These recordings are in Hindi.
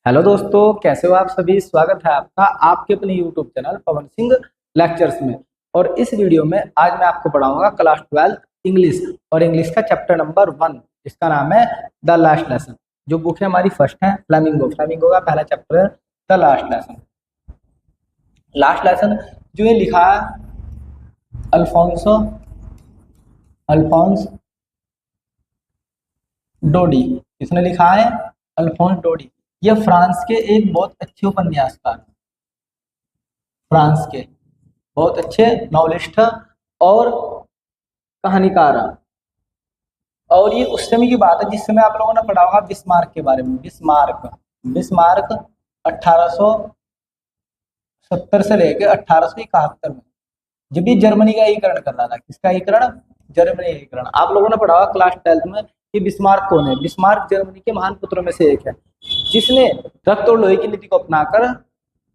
हेलो दोस्तों, कैसे हो आप सभी। स्वागत है आपका आपके अपने YouTube channel Pawan Singh lectures में। और इस वीडियो में आज मैं आपको पढ़ाऊंगा क्लास 12 इंग्लिश और इंग्लिश का चैप्टर नंबर 1। इसका नाम है द लास्ट लेसन। जो बुक है हमारी फर्स्ट है फ्लेमिंगो। फ्लेमिंगो का पहला चैप्टर है the last lesson. Last lesson जो ये लिखा है अल्फोंसो अल्फोंस डोडी। इसने लिखा है अल्फोंस डोडी। ये फ्रांस के एक बहुत अच्छे उपन्यासकार, फ्रांस के बहुत अच्छे नॉवेलिस्ट और कहानीकार हैं। और ये उस समय की बात है जिस समय आप लोगों ने पढ़ा होगा बिस्मार्क के बारे में। बिस्मार्क बिस्मार्क 1870 से लेकर 1871 में, जब ये जर्मनी का एकीकरण कर रहा था। किसका एकीकरण? जर्मनी एकीकरण। आप लोगों ने पढ़ा होगा क्लास 12 में कि बिस्मार्क कौन है। बिस्मार्क जर्मनी के महान पुत्रों में से एक है, जिसने रक्त और लोहे की नीति को अपनाकर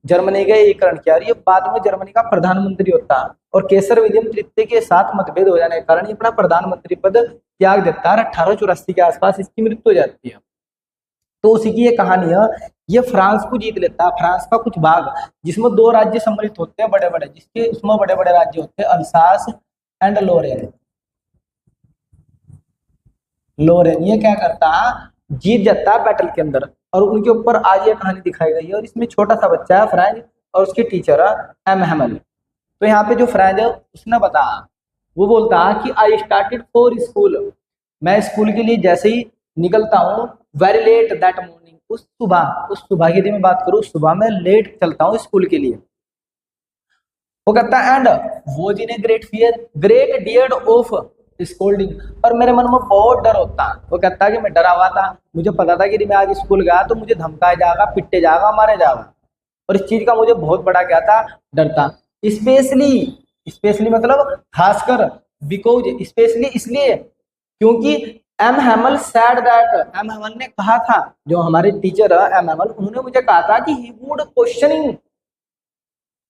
जर्मनी का एकीकरण किया। ये बाद में जर्मनी का प्रधानमंत्री होता है और केसर विलियम तृतीय के साथ मतभेद हो जाने के कारण ये अपना प्रधानमंत्री पद त्याग देता है। 1884 के आसपास इसकी मृत्यु हो जाती है। तो उसी की ये कहानी है। ये फ्रांस को जीत लेता है, फ्रांस का कुछ भाग, जिसमें 2 राज्य सम्मिलित होते हैं बड़े बड़े, जिसके उसमें बड़े बड़े राज्य होते हैं अल्सास एंड लोरेन। लोरेन ये क्या करता है, जीत जाता है बैटल के अंदर। और उनके ऊपर आज ये कहानी दिखाई गई है। और इसमें छोटा सा बच्चा है फ्रेंच और उसके टीचर है एम हेमल। तो यहाँ पे जो फ्रेंच है उसने बताया, वो बोलता है कि आई स्टार्टेड फॉर स्कूल। मैं स्कूल के लिए जैसे ही निकलता हूँ, वेरी लेट दैट मॉर्निंग, उस सुबह की यदि मैं बात करूँ, सुबह में लेट चलता हूँ स्कूल के लिए। वो कहता है and was in a great fear, great dear of scolding. और मेरे मन में बहुत डर होता है। वो कहता है कि मैं डरा हुआ था, मुझे पता था कि यदि मैं आज स्कूल गया तो मुझे धमकाया जाएगा, पिटे जाएगा, मारे जाएगा। और इस चीज का मुझे बहुत बड़ा क्या था, डर था। स्पेशली मतलब खासकर, बिकॉज स्पेशली इसलिए क्योंकि M Hemal sad that, M Hemal ने कहा था, जो हमारे टीचर है एम हेमल, उन्होंने मुझे कहा था कि ही वुड क्वेश्चनिंग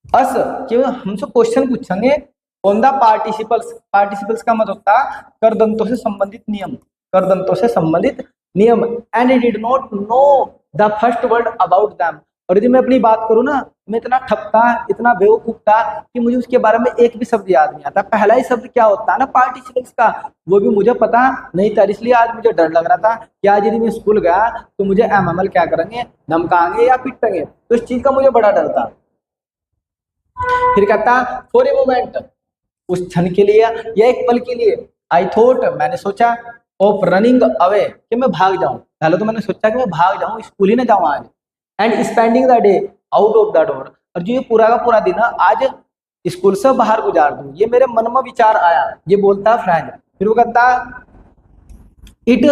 अस, कि हमसे क्वेश्चन पूछेंगे ऑन द पार्टिसिपल्स। पार्टिसिपल्स का मतलब होता है करदंतों से संबंधित नियम, करदंतों से संबंधित नियम। And he did not know the first word about them. और यदि मैं अपनी बात करूँ ना, मैं इतना ठप्पा, इतना बेवकूफ था कि मुझे उसके बारे में एक भी शब्द याद नहीं आता। पहला ही शब्द क्या होता है ना पार्टिसिपल्स का, वो भी मुझे पता नहीं था। इसलिए आज मुझे डर लग रहा था कि आज यदि मैं स्कूल गया तो मुझे एम एम एल क्या करेंगे, धमकाएंगे या पिटेंगे। तो इस चीज का मुझे बड़ा डर था। फिर कहता फॉर ए मोमेंट, उस क्षण के लिए या एक पल के लिए, आई थॉट, मैंने सोचा, ऑफ रनिंग अवे, कि मैं भाग जाऊं। पहले तो मैंने सोचा कि मैं भाग जाऊं, स्कूल ही ना जाऊं आज। And spending the day out of the door, और जो ये पूरा का पूरा दिन आज स्कूल से बाहर गुजार दूं, ये मेरे मन में विचार आया। ये बोलता फ्रेंड। फिर वो कहता it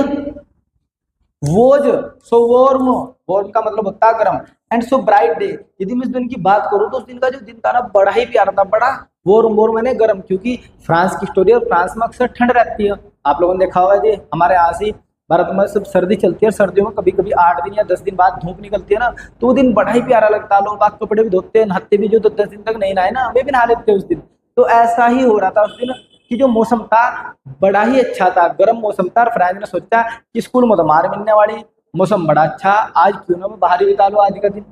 was so warm, warm का मतलब होता है गर्म, एंड सो ब्राइट डे। यदि मैं इस दिन की बात करूं तो उस दिन का जो दिन था ना, बड़ा ही प्यारा था, बड़ा वार्म मैंने गर्म, क्योंकि फ्रांस की स्टोरी और फ्रांस में अक्सर ठंड रहती है। आप लोगों ने देखा होगा जी, हमारे यहाँ से भारत में सब सर्दी चलती है, सर्दियों में कभी कभी 8 दिन या 10 दिन बाद धूप निकलती है ना, तो वो दिन बड़ा ही प्यारा लगता है। लोग बात कपड़े भी धोते हैं, नहाते भी, जो 10 दिन तक नहीं नहाए ना, वे भी नहा लेते हैं उस दिन। तो ऐसा ही हो रहा था उस दिन कि जो मौसम था बड़ा ही अच्छा था, गर्म मौसम था। और फ्रेंच ने सोचा कि स्कूल में तो मार मिलने वाली, मौसम बड़ा अच्छा, आज क्यों ना मैं बाहर ही बिता लूं आज का दिन।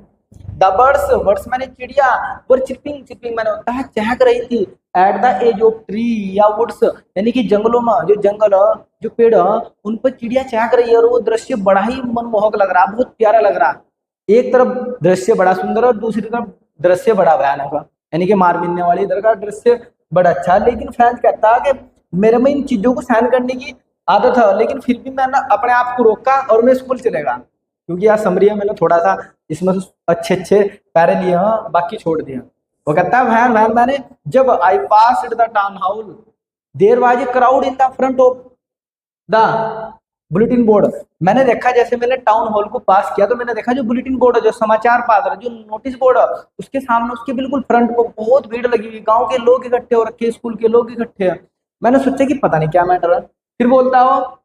द बर्ड्स, बर्ड्स मैंने चिड़िया, वर चिपिंग, चिपिंग मैंने होता है चहक रही थी, at the edge of tree या वुड्स, यानी कि जंगलों में, जो जंगल जो पेड़ उन पर चिड़िया चहक रही है। और वो दृश्य बड़ा ही मनमोहक लग रहा, बहुत प्यारा लग रहा। एक तरफ दृश्य बड़ा सुंदर और दूसरी तरफ दृश्य बड़ा भयानक, यानी कि मार मिलने वाली, इधर का दृश्य बड़ा अच्छा। लेकिन फ्रेंच कहता है कि मेरे में इन चीजों को सहन करने की आदत है, लेकिन फिर भी मैंने अपने आप को रोका और मैं स्कूल चलेगा, क्योंकि यार समरी है, मैंने थोड़ा सा इसमें अच्छे पैरे लिए हैं, बाकी छोड़ दिया। वो कहता है वैन मैंने जब I passed the town hall, there was a crowd in the front of the bulletin board. मैंने देखा, जैसे मैंने टाउन हॉल को पास किया तो मैंने देखा जो बुलेटिन बोर्ड है, जो समाचार पत्र, जो नोटिस बोर्ड है, उसके सामने, उसके बिल्कुल फ्रंट पर बहुत भीड़ लगी हुई, गांव के लोग इकट्ठे हो रखे, स्कूल के लोग इकट्ठे हैं। मैंने सोचा कि पता नहीं क्या मैटर है। फिर बोलता हो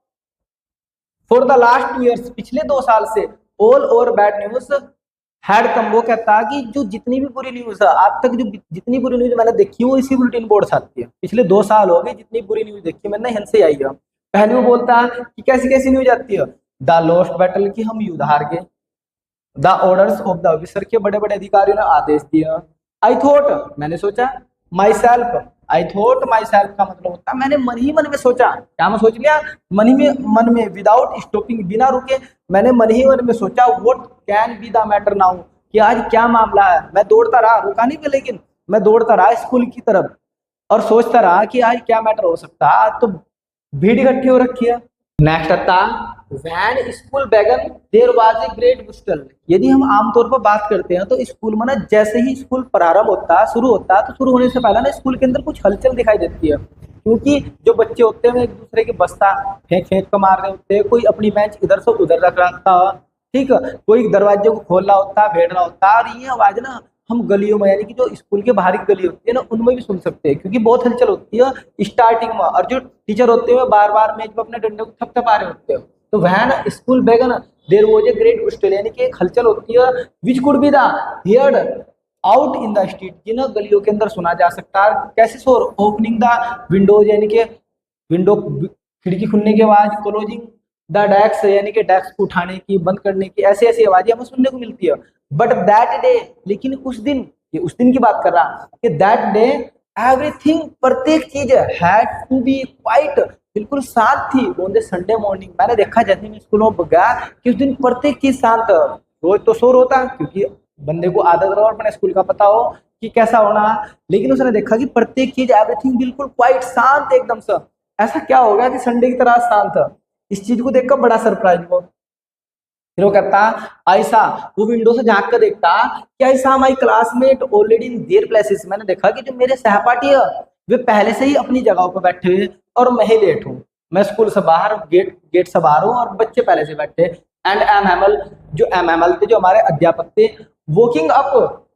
फॉर द लास्ट 2 ईयर्स, पिछले 2 साल से, all over bad news had come. वो कहता है कि जो जितनी भी बुरी न्यूज है आज तक, जो जितनी बुरी न्यूज मैंने देखी वो इसी बुलेटिन बोर्ड से आती है। पिछले 2 साल हो गए, जितनी बुरी न्यूज देखी मैंने यहाँ से आई है। पहले वो बोलता है कि कैसी कैसी न्यूज आती है, द लॉस्ट बैटल, की हम युद्ध हार गए, the orders of the officer के बड़े बड़े अधिकारियों ने आदेश दिया। आई थॉट मैंने सोचा, my self I thought my self का मतलब होता है मैंने मन ही मन में सोचा। क्या मैं सोच लिया? मन में विदाउट स्टॉपिंग, बिना रुके मैंने मन ही मन में सोचा what can be the matter now, कि आज क्या मामला है। मैं दौड़ता रहा, रुका नहीं मैं, लेकिन मैं दौड़ता रहा स्कूल की तरफ और सोचता रहा कि आज क्या मैटर हो सकता है। आज तो भीड़ इकट्ठी हो रखी है। नेक्स्ट आता वैन स्कूल बैगन देर वाज ए ग्रेट बुस्टल। यदि हम आमतौर पर बात करते हैं तो स्कूल में ना जैसे ही स्कूल प्रारंभ होता है, शुरू होता है, तो शुरू होने से पहले ना स्कूल के अंदर कुछ हलचल दिखाई देती है, क्योंकि जो बच्चे होते हैं वो एक दूसरे के बस्ता फेंक फेंक कर मार रहे होते हैं। कोई अपनी बेंच इधर से उधर रख रखता है, ठीक है, कोई दरवाजे को खोल रहा होता है, भेड़ रहा होता है। और ये आवाज ना हम गलियों में, यानी कि जो स्कूल के बाहर की गली होती है ना, उनमें भी सुन सकते हैं, क्योंकि बहुत हलचल होती है स्टार्टिंग में। और जो टीचर होते हैं बार बार मेज पर अपने डंडे को थपथपा रहे होते हैं। तो वह स्कूल बैगन देयर वाज ए ग्रेट बुस्टल, यानी कि एक हलचल होती है which could be the heard out in the street, जिन्हें गलियों के अंदर सुना जा सकता है। कैसे शोर? ओपनिंग द विंडोज, यानी कि विंडो खिड़की खुलने के बाद, क्लोजिंग द डेस्क, यानी कि डेस्क को उठाने की, बंद करने की, ऐसी ऐसी आवाजें हमें सुनने को मिलती है। बट दैट डे, लेकिन उस दिन, ये उस दिन की बात कर रहा कि दैट डे एवरीथिंग, प्रत्येक चीज हैड टू बी क्वाइट, बिल्कुल शांत थी। ऑन द संडे मॉर्निंग, मैंने देखा जैसे मैं स्कूल में गया कि उस दिन प्रत्येक चीज शांत। रोज तो शोर होता, क्योंकि बंदे को आदत रहो और अपने स्कूल का पता हो कि कैसा होना, लेकिन उसने देखा कि प्रत्येक चीज एवरीथिंग बिल्कुल क्वाइट, शांत एकदम से। ऐसा क्या हो गया कि संडे की तरह शांत था? इस चीज को देखकर बड़ा सरप्राइज हुआ। फिर वो कहता ऐसा, वो विंडो से झांक कर देखता कि ऐसा माई classmate already in their places, मैंने देखा कि जो मेरे सहपाठी है वे पहले से ही अपनी जगहों पर बैठे हुए और मैं ही लेट हूँ। मैं स्कूल से बाहर, गेट से बाहर हूँ और बच्चे पहले से बैठे। एंड एम एम एल थे, जो हमारे अध्यापक थे, walking up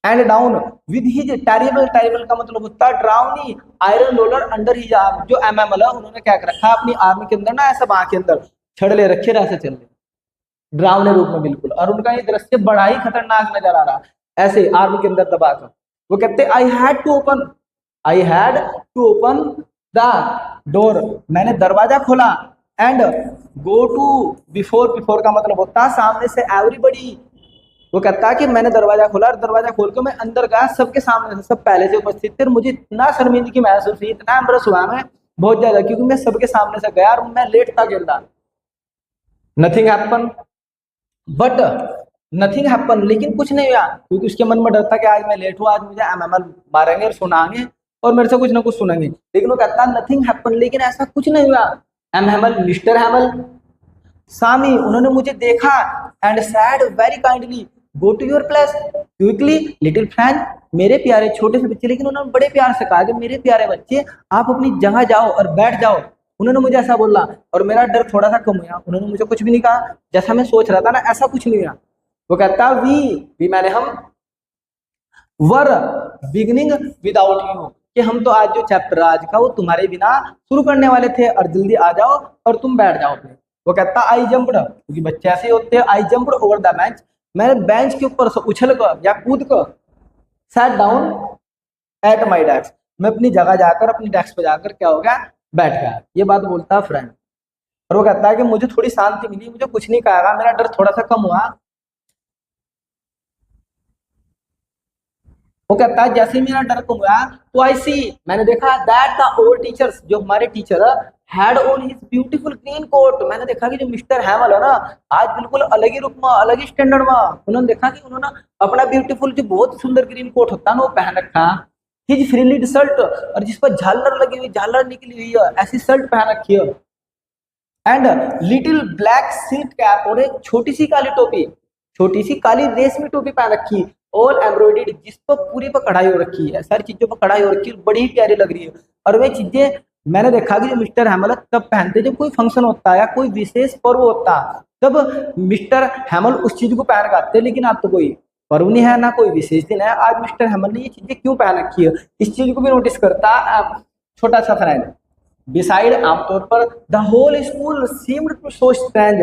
and down with his terrible, terrible का मतलब होता है ड्राउनी iron roller under his arm. जो एमएमएल है उन्होंने क्या कर रखा अपनी आर्म के अंदर ना, ऐसा बाह के अंदर छड़ ले रखे, ऐसे चल रहे ड्राउने रूप में बिल्कुल। और उनका ये दृश्य बड़ा ही खतरनाक नजर आ रहा, ऐसे आर्म के अंदर दबाकर। वो कहते I had to open the door, मैंने दरवाजा खोला। And go to before, before का मतलब होता है सामने से, एवरीबडी। वो कहता है कि मैंने दरवाजा खोला और दरवाजा खोल के मैं अंदर गया, सबके सामने से, सब पहले से उपस्थित थे। मुझे इतना शर्मिंदगी महसूस हुई, इतना एम्बरस हुआ मैं बहुत ज्यादा, क्योंकि मैं सबके सामने से गया और मैं लेट था गिर रहा। Nothing happen, but nothing happen, लेकिन कुछ नहीं हुआ, क्योंकि उसके मन में डर था कि आज मैं लेट हुआ, आज मुझे एमएमएल मारेंगे और सुनाएंगे और मेरे से कुछ ना कुछ सुनेंगे। लेकिन वो कहता है नथिंग हैपन, लेकिन ऐसा कुछ नहीं हुआ। एमएमएल, मिस्टर हैमल सामी, उन्होंने मुझे देखा and said very kindly go to your place quickly little friend, मेरे प्यारे छोटे से बच्चे, लेकिन उन्होंने बड़े प्यार से कहा कि मेरे प्यारे बच्चे आप अपनी जगह जाओ और बैठ जाओ। उन्होंने मुझे ऐसा बोला और मेरा डर थोड़ा सा कम हुआ। उन्होंने मुझे कुछ भी नहीं कहा, जैसा मैं सोच रहा था ना ऐसा कुछ नहीं हुआ। वो कहता वी मैंने हम वर बिगनिंग विदाउट यू, कि हम तो आज जो चैप्टर आज का वो तुम्हारे बिना शुरू करने वाले थे और जल्दी आ जाओ और तुम बैठ जाओ। वो कहता आई जंप्ड, क्योंकि बच्चे ऐसे होते हैं, आई जंप्ड ओवर द बेंच, मैंने बेंच के ऊपर से उछल कर या कूद कर sat down at my desk, मैं अपनी जगह जाकर, अपनी डेस्क पे जाकर क्या हो गया, बैठ गया। ये बात बोलता है फ्रेंड। और वो कहता है कि मुझे थोड़ी शांति मिली, मुझे कुछ नहीं कहा, मेरा डर थोड़ा सा कम हुआ। वो कहता है जैसे मेरा डर कम हुआ तो आई सी, मैंने देखा दैट द ओल्ड टीचर्स, जो हमारे teacher had on his beautiful green coat, मैंने देखा कि जो मिस्टर हैमल है ना, आज बिल्कुल अलग ही रूप में, अलग ही स्टैंडर्ड में, उन्होंने देखा कि उन्होंने अपना ब्यूटीफुल जो बहुत सुंदर ग्रीन कोट होता है ना वो पहन रखा। हिज फ्रिल्ड शर्ट, और जिस पर झालर लगी हुई, झालर निकली हुई है, ऐसी शर्ट पहन रखी है। And little black silk cap, और एक छोटी सी काली टोपी, छोटी सी काली रेशमी टोपी पहन रखी, ऑल एम्ब्रॉयडर्ड, जिस पर पूरी पर कढ़ाई हो रखी है, सारी चीजों पर कढ़ाई हो रखी है, बड़ी ही प्यारी लग रही है। और वे चीजें मैंने देखा कि जो मिस्टर हैमल तब पहनते जब कोई फंक्शन होता है या कोई विशेष पर्व होता तब मिस्टर हैमल उस चीज को पहन कर आते, लेकिन आज तो कोई पर्व नहीं है ना कोई विशेष दिन है, आज मिस्टर हैमल ने ये चीजें क्यों पहन रखी है, इस चीज को भी नोटिस करता छोटा सा फ्रेंड। बिसाइड, आमतौर पर the whole school seemed to so strange,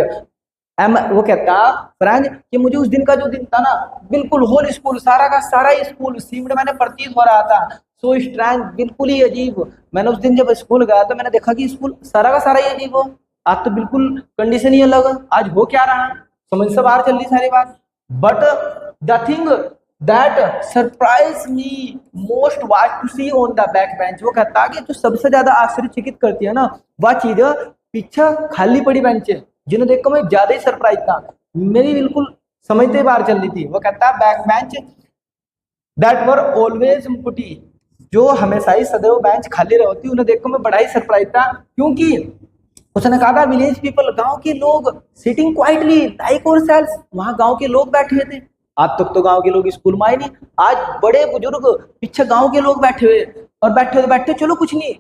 वो कहता फ्रेंड कि मुझे उस दिन का जो दिन था ना, बिल्कुल होल स्कूल, सारा का सारा स्कूल, सीम्ड मैंने प्रतीत हो रहा था, सो स्ट्रेंज, बिल्कुल ही अजीब। मैंने उस दिन जब स्कूल गया तो मैंने देखा कि स्कूल सारा का सारा ही अजीब हो, आज तो बिल्कुल कंडीशन ही अलग, आज हो क्या रहा है, समझ सब आ रही, चल रही सारी बात। But the thing that surprise me most was to see on the back bench, वो कहता कि जो सबसे ज्यादा आश्चर्यचकित करती है ना वह चीज पीछे खाली पड़ी बेंच है, जिन्हें देखकर मैं ज्यादा ही सरप्राइज था, मेरी बिल्कुल समझते बाहर चल रही थी। वो कहता है back bench that were always empty, जो हमेशा ही सदैव बेंच खाली रहती, उन्हें देखकर मैं बड़ा ही सरप्राइज था, क्योंकि उसने कहा था विलेज पीपल, गांव के लोग सिटिंग क्वाइटली लाइक और सेल्स, वहां गांव के लोग बैठे हुए थे। आज तक तो गांव के लोग स्कूल में आए नहीं, आज बड़े बुजुर्ग पीछे गांव के लोग बैठे हुए, और बैठे बैठे चलो कुछ नहीं,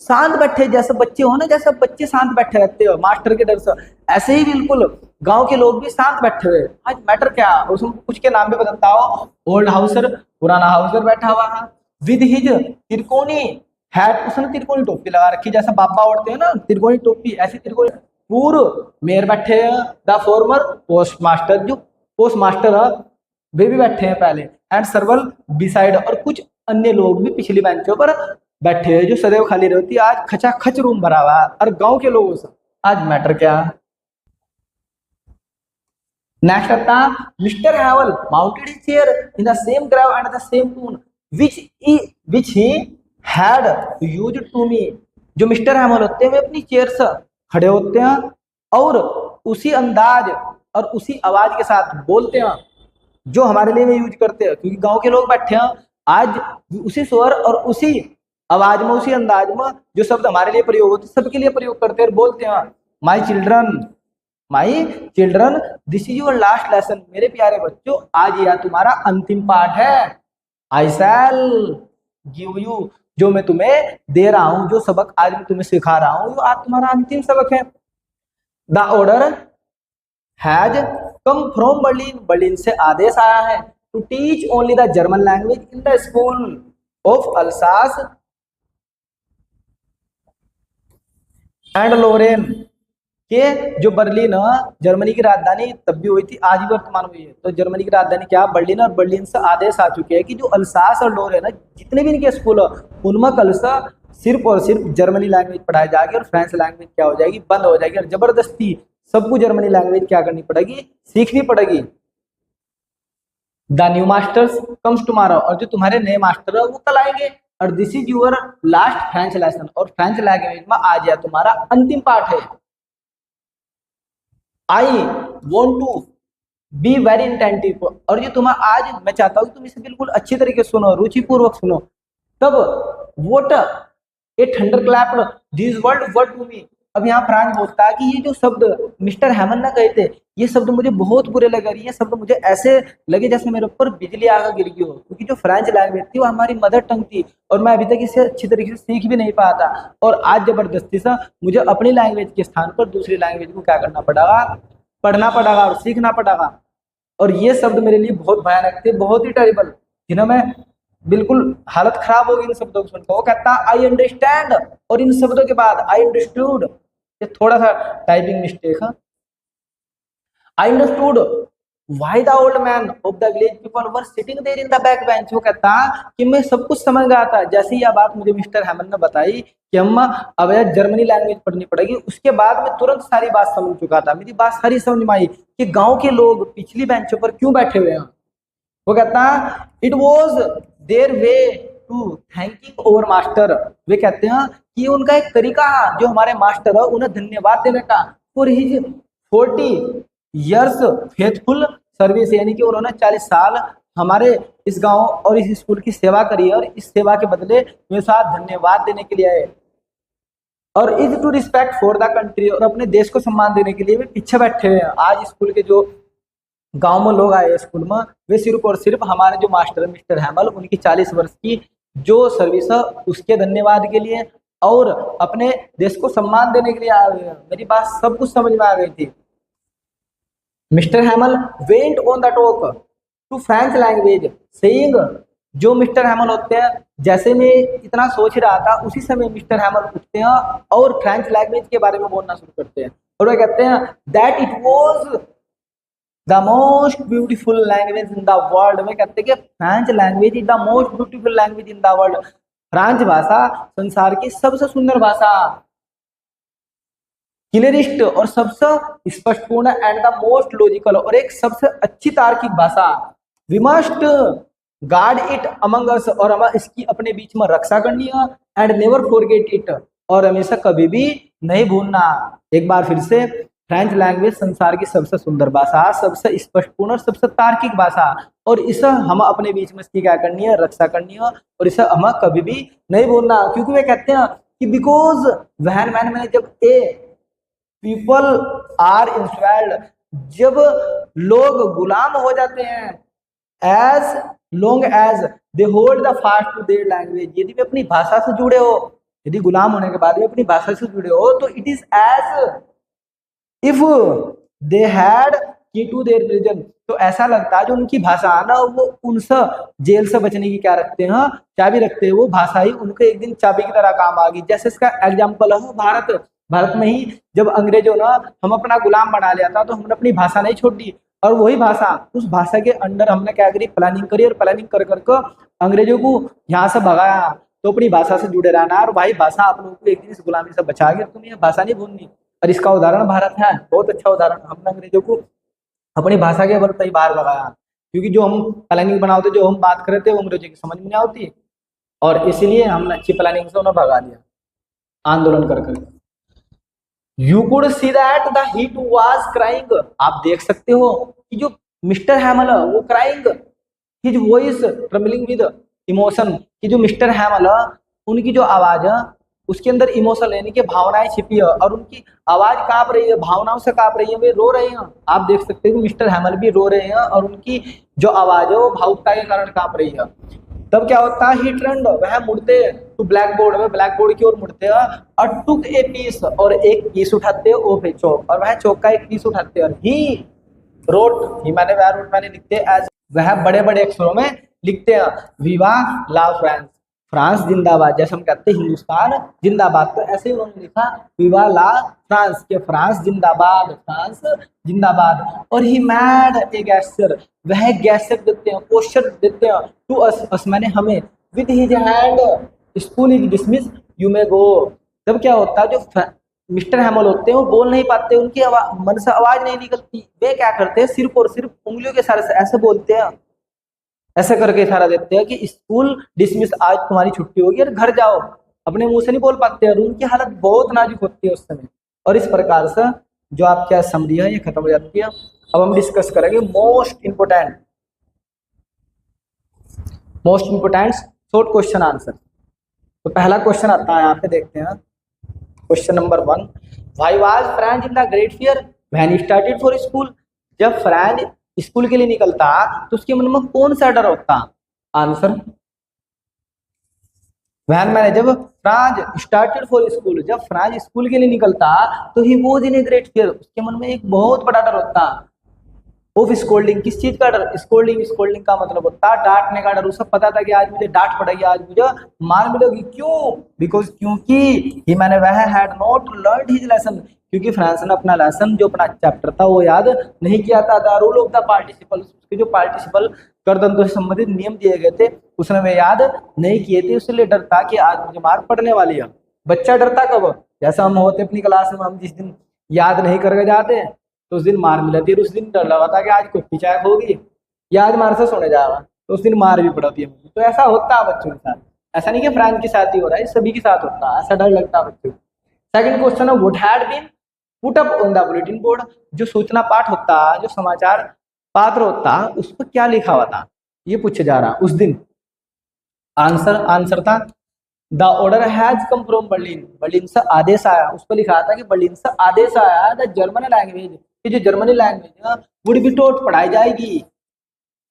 शांत बैठे, जैसे बच्चे हो ना, जैसे बच्चे शांत बैठे रहते हो मास्टर के डर से, ऐसे ही बिल्कुल गांव के लोग भी शांत बैठे हुए। आज मैटर क्या, उसमें कुछ के नाम भी बताता हो। ओल्ड हाउसर, पुराना हाउसर बैठा हुआ है, विद हिज तिरकोनी हैट, उसने तिरकोनी टोपी लगा रखी, जैसा बाबा ओढ़ते हैं ना तिरकोनी टोपी, ऐसी तिरकोनी। पूर्व मेयर बैठे हैं, द फॉर्मर पोस्ट मास्टर, जो पोस्ट मास्टर है वे भी बैठे हैं पहले, एंड सर्वल बिसाइड, और कुछ अन्य लोग भी पिछली बेंचों पर बैठे हैं जो सदैव खाली रहती। आज खचा खच रूम भरा हुआ है और गांव के लोगों से। आज मैटर क्या। नेक्स्ट आता mister Havel mounted his chair in the same grave and the same tone which he had used to me, जो मिस्टर हैवल होते हैं वे अपनी चेयर से खड़े होते हैं और उसी अंदाज और उसी आवाज के साथ बोलते हैं जो हमारे लिए वे यूज करते हैं, क्योंकि गांव के लोग बैठे हैं। आज उसी स्वर और उसी आवाज में, उसी अंदाज में जो शब्द हमारे लिए प्रयोग होते हैं सबके लिए प्रयोग करते हैं और बोलते हैं my children this is your last lesson, मेरे प्यारे बच्चों आज यह तुम्हारा अंतिम पाठ है। आई शैल गिव यू, जो मैं तुम्हें दे रहा हूं, जो सबक आज मैं तुम्हें सिखा रहा हूं, आज तुम्हारा अंतिम सबक है। The order has come from Berlin, Berlin से आदेश आया है, to teach only the German language in the school of Alsace and Lorraine, के जो बर्लिन जर्मनी की राजधानी तब भी हुई थी, आज भी वर्तमान में है, तो जर्मनी की राजधानी क्या बर्लिन, और बर्लिन से आदेश आ चुके हैं कि जो अल्सास और लोरेन है जितने भी इनके स्कूल है उनमें कल से सिर्फ और सिर्फ जर्मनी लैंग्वेज पढ़ाई जाएगी और फ्रेंच लैंग्वेज क्या हो जाएगी, बंद हो जाएगी, और जबरदस्ती सबको जर्मनी लैंग्वेज क्या करनी पड़ेगी, सीखनी पड़ेगी। The new masters comes tomorrow, और जो तुम्हारे नए मास्टर है वो कल आएंगे, और this is your last French lesson, और फ्रेंच लैंग्वेज में आज यह तुम्हारा अंतिम पाठ है। I want to be very attentive, और ये तुम्हारा आज मैं चाहता हूँ तुम इसे बिल्कुल अच्छी तरीके से सुनो, रुचिपूर्वक सुनो। तब what a thunder clapped this word to me, अब यहाँ फ्रांस बोलता है कि ये जो शब्द मिस्टर हेमन ने कहे थे ये शब्द मुझे बहुत बुरे लगे, ये शब्द मुझे ऐसे लगे जैसे मेरे ऊपर बिजली आकर गिर गई हो, क्योंकि जो फ्रेंच लैंग्वेज थी वो हमारी मदर टंग थी और मैं अभी तक इसे अच्छी तरीके से सीख भी नहीं पाया था, और आज जबरदस्ती से मुझे अपनी लैंग्वेज के स्थान पर दूसरी लैंग्वेज को क्या करना पड़ेगा, पढ़ना पड़ेगा और सीखना पड़ेगा। और ये शब्द मेरे लिए बहुत भयानक थे, बहुत ही टेरिबल, जिन्हें मैं बिल्कुल हालत खराब होगी इन शब्दों को सुनकर। वो कहता आई अंडरस्टैंड, और इन शब्दों के बाद आई अंडरस्टूड, ये थोड़ा सा टाइपिंग मिस्टेक है, I understood why the old man of the village people were sitting there in the back bench. वो कहता कि मैं सब कुछ समझ गया था, जैसे यह बात मुझे मिस्टर हेमन ने बताई कि हम अब जर्मनी लैंग्वेज पढ़नी पड़ेगी, उसके बाद मैं तुरंत सारी बात समझ चुका था, मेरी बात सारी समझ में आई कि गांव के लोग पिछली बेंचों पर क्यों बैठे हुए हैं। वो कहता it was their way to thanking over master, वे कहते हैं कि उनका एक तरीका है जो हमारे मास्टर है उन्हें धन्यवाद देने का, for his 40 years faithful service, यानी कि उन्होंने 40 साल हमारे इस गांव और इस स्कूल की सेवा करी है और इस सेवा के बदले वे साथ धन्यवाद देने के लिए आए, और is to respect for the country, और अपने देश को सम्मान देने के लिए वे पीछे बैठे हुए हैं। आज स्कूल के जो गांव में लोग आए स्कूल में, वे सिर्फ और सिर्फ हमारे जो मास्टर मिस्टर हैमल उनकी 40 वर्ष की जो सर्विस है उसके धन्यवाद के लिए और अपने देश को सम्मान देने के लिए आ गए। मेरी बात सब कुछ समझ में आ गई थी। Mister Hamel went on the talk to French language saying, जो मिस्टर हैमल होते हैं, जैसे मैं इतना सोच रहा था उसी समय मिस्टर हैमल उठते हैं और फ्रेंच लैंग्वेज के बारे में बोलना शुरू करते हैं, और वे कहते हैं that it was the most beautiful language in the world. वे कहते हैं कि French language is the most beautiful language in the world, French भाषा संसार की सबसे सुंदर भाषा। क्लियरिस्ट और सबसे स्पष्टपूर्ण एंड द मोस्ट लॉजिकल, और एक सबसे अच्छी तार्किक भाषा। We must guard it among us, और हमें इसकी अपने बीच में रक्षा करनी है। एंड नेवर फॉरगेट इट, और हमेशा कभी भी नहीं भूलना। एक बार फिर से, फ्रेंच लैंग्वेज संसार की सबसे सुंदर भाषा, सबसे स्पष्टपूर्ण और सबसे तार्किक भाषा, और इसे हम अपने बीच में इसकी क्या करनी है, रक्षा करनी है, और इसे हमें कभी भी नहीं भूलना। क्योंकि वे कहते हैं कि बिकॉज वहन मैंने जब ए पीपल आर इंस्वेल्ड, जब लोग गुलाम हो जाते हैं, as long as they hold the fast to their language, यदि वे अपनी भाषा से जुड़े हो, यदि गुलाम होने के बाद भी अपनी भाषा से जुड़े हो, तो it is as if they had key to their prison, तो ऐसा लगता है जो उनकी भाषा है ना, वो उनसे जेल से बचने की क्या रखते हैं, चाबी रखते हैं। वो भाषा ही उनको एक दिन चाबी की तरह काम आ गई। जैसे इसका एग्जाम्पल है भारत में ही जब अंग्रेजों ने हम अपना गुलाम बना लिया था, तो हमने अपनी भाषा नहीं छोड़ दी, और वही भाषा, उस भाषा के अंडर हमने क्या करी, प्लानिंग करी, और प्लानिंग कर करके अंग्रेजों को यहाँ से भगाया। तो अपनी भाषा से जुड़े रहना, और भाई भाषा आप लोगों को एक दिन इस गुलामी से बचा के, तुम्हें ये भाषा नहीं भूलनी। और इसका उदाहरण भारत है, बहुत अच्छा उदाहरण। हमने अंग्रेजों को अपनी भाषा के बल पर ही बाहर भगाया, क्योंकि जो हम प्लानिंग बनाते, जो हम बात करते वो अंग्रेजों की समझ में नहीं आती, और इसीलिए हमने अच्छी प्लानिंग से उन्हें भगा दिया आंदोलन कर कर। You could see that the heat was crying, आप देख सकते हो कि जो मिस्टर हैमल वो crying, his voice trembling with emotion, कि जो मिस्टर हैमल उनकी जो आवाज है उसके अंदर इमोशन यानी कि भावनाएं छिपी है, और उनकी आवाज कांप रही है, भावनाओं से कांप रही है, वे रो रहे हैं। आप देख सकते हो कि मिस्टर हैमल भी रो रहे हैं, और उनकी जो आवाज है वो भावुकता के कारण कांप रही है। तब क्या होता है, ही टर्न्ड, वह मुड़ते टू ब्लैक बोर्ड, वह ब्लैक बोर्ड की ओर मुड़ते हैं, और टुक ए पीस, और एक पीस उठाते हैं, ऑफ ए चौक, और वह चौक का एक पीस उठाते हैं, और ही रोट, ही मैंने वह रोट मैंने लिखते हैं एज, वह बड़े बड़े अक्षरों में लिखते हैं, विवा ला फ्रांस, फ्रांस जिंदाबाद, जैसे हम कहते हैं हिंदुस्तान जिंदाबाद, तो ऐसे ही उन्होंने लिखा विवा ला फ्रांस, के फ्रांस जिंदाबाद, फ्रांस जिंदाबाद। और ही मैड ए गैस्चर, वह गैस्चर देते हैं, पोस्चर देते हैं, टू अस मैंने हमें, with his hand, school is dismiss, you may go. तब क्या होता है, जो मिस्टर हैमल होते हैं वो बोल नहीं पाते, उनकी मन से आवाज नहीं निकलती, वे क्या करते हैं, सिर्फ और सिर्फ उंगलियों के इशारे से ऐसे बोलते हैं, ऐसे करके इशारा देते हैं कि स्कूल डिसमिस, आज तुम्हारी छुट्टी होगी और घर जाओ। अपने मुंह से नहीं बोल पाते, और उनकी हालत बहुत नाजुक होती है उस समय। और इस प्रकार से जो आपकी समरी है ये खत्म हो जाती है। अब हम डिस्कस करेंगे most important short question answer. तो पहला क्वेश्चन आता है, यहाँ पे देखते हैं question number 1, why was French in the great fear when he started for school, जब फ्रेंच स्कूल के लिए निकलता तो उसके मन में कौन सा डर होता। आंसर, व्हेन मैंने जब फ्रांस स्टार्टेड फॉर स्कूल, जब फ्रांस स्कूल के लिए निकलता तो he was in a great fear, उसके मन में एक बहुत बड़ा डर होता ऑफ स्कोल्डिंग, किस चीज का डर, स्कोल्डिंग का मतलब होता है डांटने का डर। उसे पता था कि आज मुझे डांट पड़ेगी, आज मुझे मार मिलेगी, क्यों, बिकॉज क्योंकि ही मैंने वह had not learned his lesson, क्योंकि फ्रांस ने अपना लेसन जो अपना चैप्टर था वो याद नहीं किया था। The rule of the participle, उसके जो पार्टिसिपल कर्तव्यों से संबंधित नियम दिए गए थे उसने वे याद नहीं किए थे, इसलिए डर था कि आज मुझे मार पड़ने वाली है। बच्चा डरता कब, जैसा हम होते अपनी क्लास में, हम जिस दिन याद नहीं करके जाते तो उस दिन मार मिलती है, उस दिन डर लगा था कि आज कुत्ती चैक होगी या आज मार से सोने जाएगा, तो उस दिन मार भी पड़ती है मुझे। तो ऐसा होता है बच्चों के साथ, ऐसा नहीं कि फ्रांस के साथ ही हो रहा है, सभी के साथ होता है, ऐसा डर लगता है बच्चों को। सेकंड क्वेश्चन है, what had been put up on the bulletin board, जो सूचना पाठ होता है, जो समाचार पात्र होता है, उस पर क्या लिखा हुआ था, ये पूछा जा रहा उस दिन। आंसर था the order has come from Berlin, Berlin से आदेश आया, उस पर लिखा था कि बर्लिन से आदेश आया, द जर्मन लैंग्वेज, कि जो जर्मनी लैंग्वेज है वुड बी टॉट, पढ़ाई जाएगी,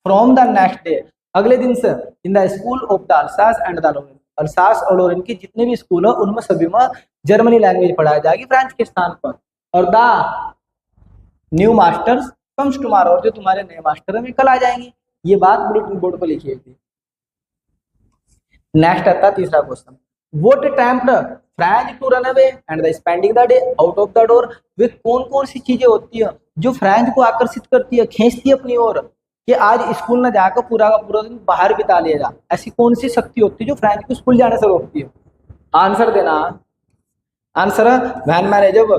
फ्रॉम द नेक्स्ट डे, अगले दिन से, in the school of the Alsace and the Lorraine, Alsace और लोरेन की जितने भी स्कूल है उनमें सभी में जर्मनी लैंग्वेज पढ़ाई जाएगी फ्रेंच के स्थान पर। और the new masters comes tomorrow, और जो तुम्हारे नए मास्टर है वे कल आ जाएंगे, ये बात बुलेटिन बोर्ड पर लिखी थी। नेक्स्ट आता है तीसरा question, what tempt French to run away and the spending the day out of the door, वे कौन कौन सी चीजें होती है जो फ्रेंच को आकर्षित करती है, खींचती है अपनी ओर, कि आज स्कूल न जाकर पूरा का पूरा दिन बाहर बिता लिएगा, ऐसी कौन सी शक्ति होती है जो फ्रेंच को स्कूल जाने से रोकती है। आंसर देना, आंसर व्हेन मैंने जब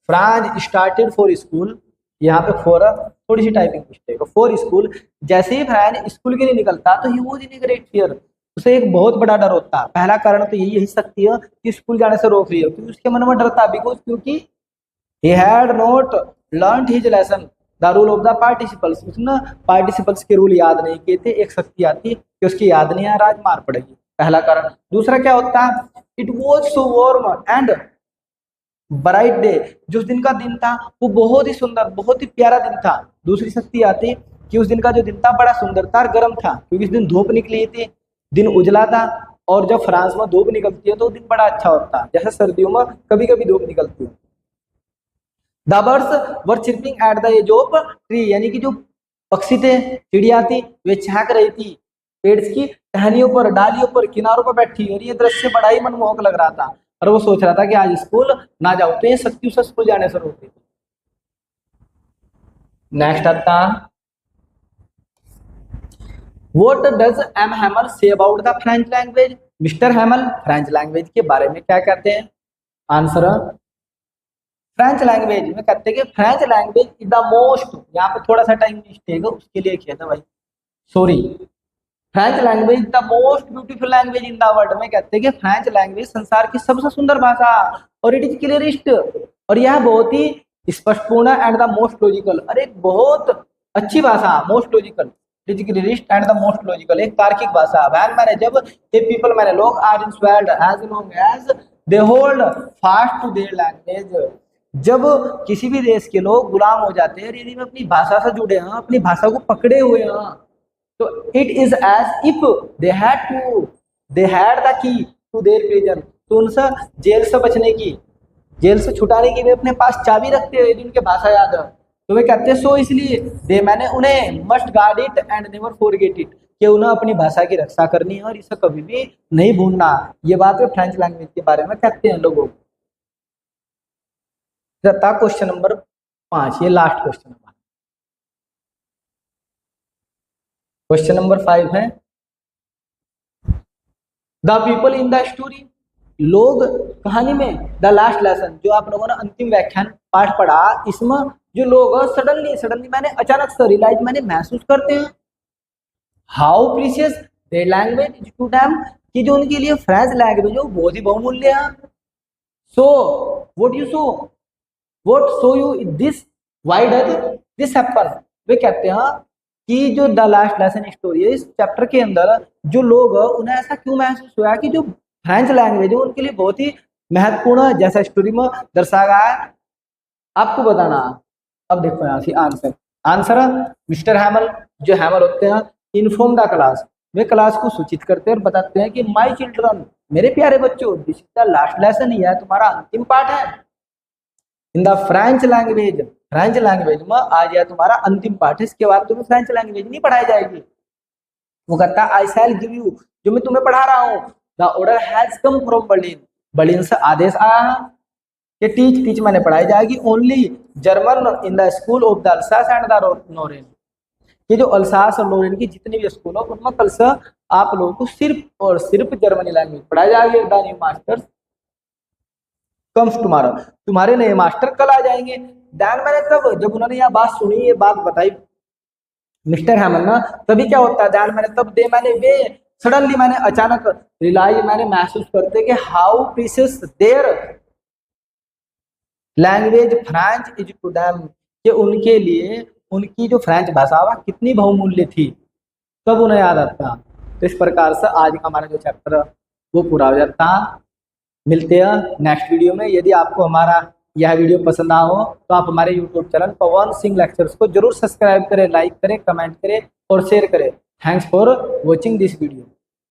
फ्रांज स्टार्टेड फॉर स्कूल, यहाँ पे फॉर थोड़ी सी टाइपिंग मिस्टेक, फॉर स्कूल। जैसे ही फ्रांज स्कूल के लिए निकलता तो he was in great fear, उसे एक बहुत बड़ा डर होता। पहला कारण तो यही सकती है कि स्कूल जाने से रोक रही है, क्योंकि उसके मन में डर था, बिकॉज क्योंकि he had not learned his lesson the rule of the participles, उसने पार्टिसिपल्स के रूल याद नहीं किए थे। एक शक्ति आती कि उसकी याद नहीं आ रहा, आज मार पड़ेगी, पहला कारण। दूसरा क्या होता है, it was so warm and bright day, जो उस दिन का दिन था वो बहुत ही सुंदर, बहुत ही प्यारा दिन था। दूसरी शक्ति आती कि उस दिन का जो दिन था बड़ा सुंदर था और गर्म था, क्योंकि इस दिन धूप निकली थी, दिन उजला था। और जब फ्रांस में धूप निकलती है तो दिन बड़ा अच्छा होता है, जैसे सर्दियों में कभी कभी धूप निकलती है। The birds were chirping at the edge of tree, यानी कि जो पक्षी थे, चिड़िया थी, वे चहक रही थी पेड़ की टहनियों पर, डालियों पर, किनारों पर बैठी, और ये दृश्य बड़ा ही मनमोहक लग रहा था। और वो सोच रहा था कि आज स्कूल ना जाओ, तो ये शक्ति उसे स्कूल जाने से रोक देती। नेक्स्ट आता, what does M Hamel say about the French language, mister Hamel French language के बारे में क्या कहते हैं? आंसर, फ्रेंच लैंग्वेज में कहते हैं कि French language is the most, यहाँ पे थोड़ा सा टाइम मिस्टेक है उसके लिए किया था भाई, sorry. French language the most beautiful language in the world में कहते हैं कि फ्रेंच लैंग्वेज संसार की सबसे सुंदर भाषा, और इट इज क्लियरिस्ट, और यह बहुत ही स्पष्टपूर्ण एंड द मोस्ट लॉजिकल, और एक बहुत अच्छी भाषा, most logical, it is clearest and the most logical, एक तार्किक भाषा। वैन मैंने जब ये पीपल मैंने लोग are enslaved as long as they hold fast to their language, जब किसी भी देश के लोग गुलाम हो जाते हैं, यदि में अपनी भाषा से जुड़े हैं, अपनी भाषा को पकड़े हुए हैं, तो it is as if they had the key to their prison, तो उनसे जेल से बचने की, जेल से छुटाने की वे अपने पास चाबी रखते हैं यदि उनके भाषा याद है, तो वे कहते हैं सो इसलिए दे मैंने उन्हें must guard it and never forget it, कि उन्हें अपनी भाषा की रक्षा करनी है और इसे कभी भी नहीं भूलना। ये बात वे फ्रेंच लैंग्वेज के बारे में कहते हैं लोगों को। क्वेश्चन नंबर 5, ये लास्ट क्वेश्चन है। क्वेश्चन नंबर 5 है, the people in the story, लोग कहानी में, द लास्ट लेसन, जो आप लोगों ने अंतिम व्याख्यान पाठ पढ़ा, इसमें जो लोग सडनली मैंने अचानक से रियलाइज मैंने महसूस करते हैं, how precious their language is to them, कि जो उनके लिए फ्रेंच लैंग्वेज है बहुत ही बहुमूल्य है। So what you so, what so you this, why does this happen, वे कहते हैं कि जो द लास्ट लेसन स्टोरी है, इस चैप्टर के अंदर जो लोग उन्हें ऐसा क्यों महसूस हुआ कि जो फ्रेंच लैंग्वेज है उनके लिए बहुत ही महत्वपूर्ण है, जैसा स्टोरी में दर्शाया गया है, आपको बताना। अब देखो यहाँ से आंसर मिस्टर हैमल, जो हैमल होते हैं, inform the class, way class को सूचित करते हैं और बताते हैं कि माय चिल्ड्रन, मेरे प्यारे बच्चों, this is the last lesson, यह तुम्हारा अंतिम पाठ है। In the French language, French language में आज यह तुम्हारा अंतिम पाठ है, इसके बाद तुम्हें फ्रेंच लैंग्वेज नहीं पढ़ाई जाएगी। वो कहता है आई शैल गिव यू, जो मैं तुम्हें पढ़ा रहा हूँ, the order has come from Berlin, Berlin से आदेश आया है कि टीच मैंने पढ़ाई जाएगी only German in the school of the Alsace and the Lorraine, कि जो अल्सास और लोरेन की जितनी भी स्कूल हो उनमें कल से आप लोगों को सिर्फ और सिर्फ जर्मनी लैंग्वेज पढ़ाई जाएगी। The new masters comes tomorrow, तुम्हारे नए मास्टर कल आ जाएंगे। दैन मैंने तब जब उन्होंने यह बात सुनी, ये बात बताई मिस्टर हैमल ना, तभी क्या होता है, दैन मैंने तब, दे मैंने वे, सडनली मैंने अचानक, रियलाइज मैंने महसूस करते कि how precious their language French is to them, कि उनके लिए उनकी जो फ्रेंच भाषा वह कितनी बहुमूल्य थी, तब उन्हें याद आता। तो इस प्रकार से आज का हमारा जो चैप्टर है वो पूरा हो जाता। मिलते हैं नेक्स्ट वीडियो में। यदि आपको हमारा यह वीडियो पसंद आया हो तो आप हमारे YouTube channel Pawan Singh lectures को जरूर सब्सक्राइब करें, लाइक करें, कमेंट करें और शेयर करें। Thanks for watching this video.